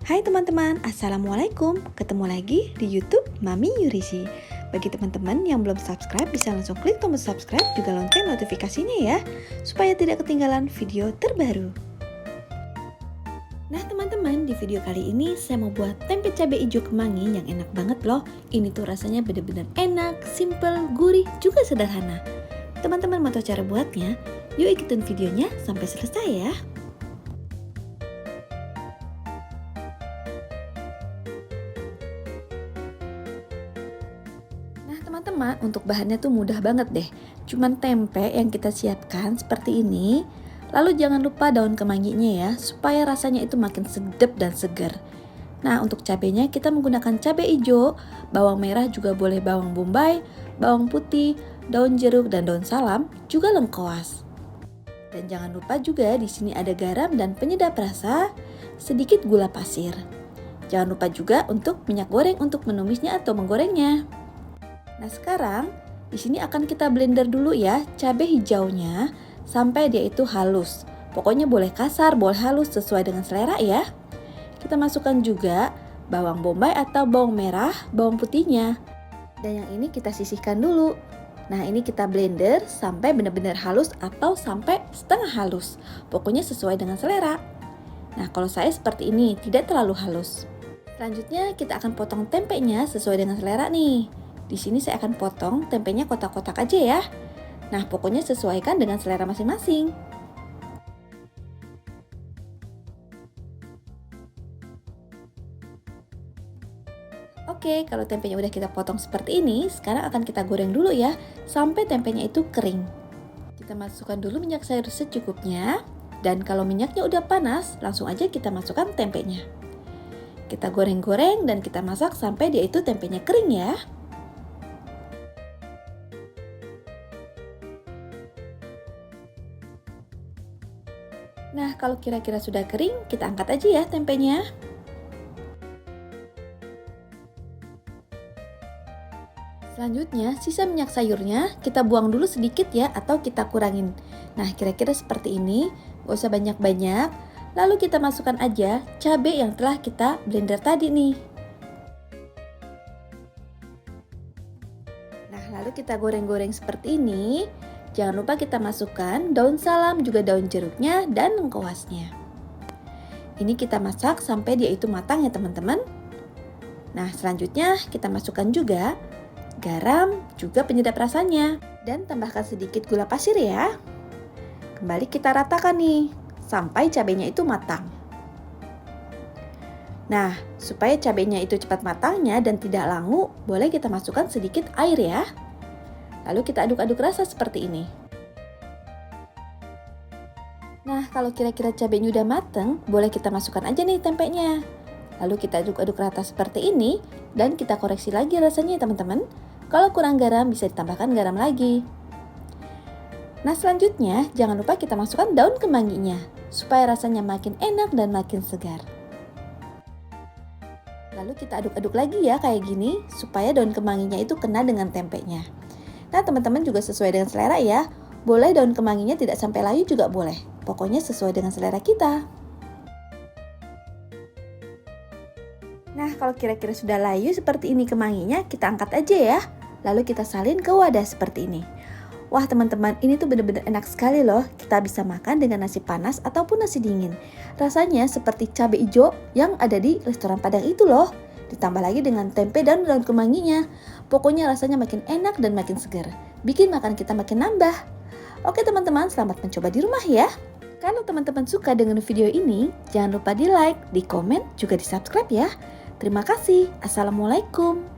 Hai teman-teman, Assalamualaikum. Ketemu lagi di YouTube Mami Yurisi. Bagi teman-teman yang belum subscribe, bisa langsung klik tombol subscribe juga lonceng notifikasinya ya, supaya tidak ketinggalan video terbaru. Nah teman-teman, di video kali ini saya mau buat tempe cabai hijau kemangi yang enak banget loh. Ini tuh rasanya bener-bener enak, simple, gurih, juga sederhana. Teman-teman mau tahu cara buatnya? Yuk ikutin videonya sampai selesai ya. Nah teman-teman, untuk bahannya tuh mudah banget deh. Cuman tempe yang kita siapkan seperti ini. Lalu jangan lupa daun kemanginya ya, supaya rasanya itu makin sedap dan segar. Nah untuk cabenya kita menggunakan cabai hijau, bawang merah juga boleh bawang bombay, bawang putih, daun jeruk dan daun salam, juga lengkoas. Dan jangan lupa juga di sini ada garam dan penyedap rasa, sedikit gula pasir. Jangan lupa juga untuk minyak goreng untuk menumisnya atau menggorengnya. Nah sekarang di sini akan kita blender dulu ya cabai hijaunya sampai dia itu halus. Pokoknya boleh kasar, boleh halus sesuai dengan selera ya. Kita masukkan juga bawang bombay atau bawang merah, bawang putihnya. Dan yang ini kita sisihkan dulu. Nah ini kita blender sampai benar-benar halus atau sampai setengah halus. Pokoknya sesuai dengan selera. Nah kalau saya seperti ini, tidak terlalu halus. Selanjutnya kita akan potong tempenya sesuai dengan selera nih. Di sini saya akan potong tempenya kotak-kotak aja ya. Nah, pokoknya sesuaikan dengan selera masing-masing. Oke, kalau tempenya udah kita potong seperti ini, sekarang akan kita goreng dulu ya, sampai tempenya itu kering. Kita masukkan dulu minyak sayur secukupnya, dan kalau minyaknya udah panas, langsung aja kita masukkan tempenya. Kita goreng-goreng dan kita masak sampai dia itu tempenya kering ya. Nah, kalau kira-kira sudah kering, kita angkat aja ya tempenya. Selanjutnya, sisa minyak sayurnya kita buang dulu sedikit ya, atau kita kurangin. Nah, kira-kira seperti ini, gak usah banyak-banyak. Lalu kita masukkan aja cabai yang telah kita blender tadi nih. Nah, lalu kita goreng-goreng seperti ini. Jangan lupa kita masukkan daun salam, juga daun jeruknya, dan lengkuasnya. Ini kita masak sampai dia itu matang ya teman-teman. Nah selanjutnya kita masukkan juga garam, juga penyedap rasanya. Dan tambahkan sedikit gula pasir ya. Kembali kita ratakan nih, sampai cabenya itu matang. Nah supaya cabenya itu cepat matangnya dan tidak langu, boleh kita masukkan sedikit air ya. Lalu kita aduk-aduk rasa seperti ini. Nah, kalau kira-kira cabenya udah mateng, boleh kita masukkan aja nih tempenya. Lalu kita aduk-aduk rata seperti ini, dan kita koreksi lagi rasanya ya teman-teman. Kalau kurang garam, bisa ditambahkan garam lagi. Nah, selanjutnya jangan lupa kita masukkan daun kemanginya, supaya rasanya makin enak dan makin segar. Lalu kita aduk-aduk lagi ya kayak gini, supaya daun kemanginya itu kena dengan tempenya. Nah teman-teman juga sesuai dengan selera ya. Boleh daun kemanginya tidak sampai layu juga boleh. Pokoknya sesuai dengan selera kita. Nah kalau kira-kira sudah layu seperti ini kemanginya, kita angkat aja ya. Lalu kita salin ke wadah seperti ini. Wah teman-teman, ini tuh bener-bener enak sekali loh. Kita bisa makan dengan nasi panas ataupun nasi dingin. Rasanya seperti cabai hijau yang ada di restoran Padang itu loh. Ditambah lagi dengan tempe dan daun kemanginya. Pokoknya rasanya makin enak dan makin segar. Bikin makan kita makin nambah. Oke teman-teman, selamat mencoba di rumah ya. Kalau teman-teman suka dengan video ini, jangan lupa di like, di komen, juga di subscribe ya. Terima kasih. Assalamualaikum.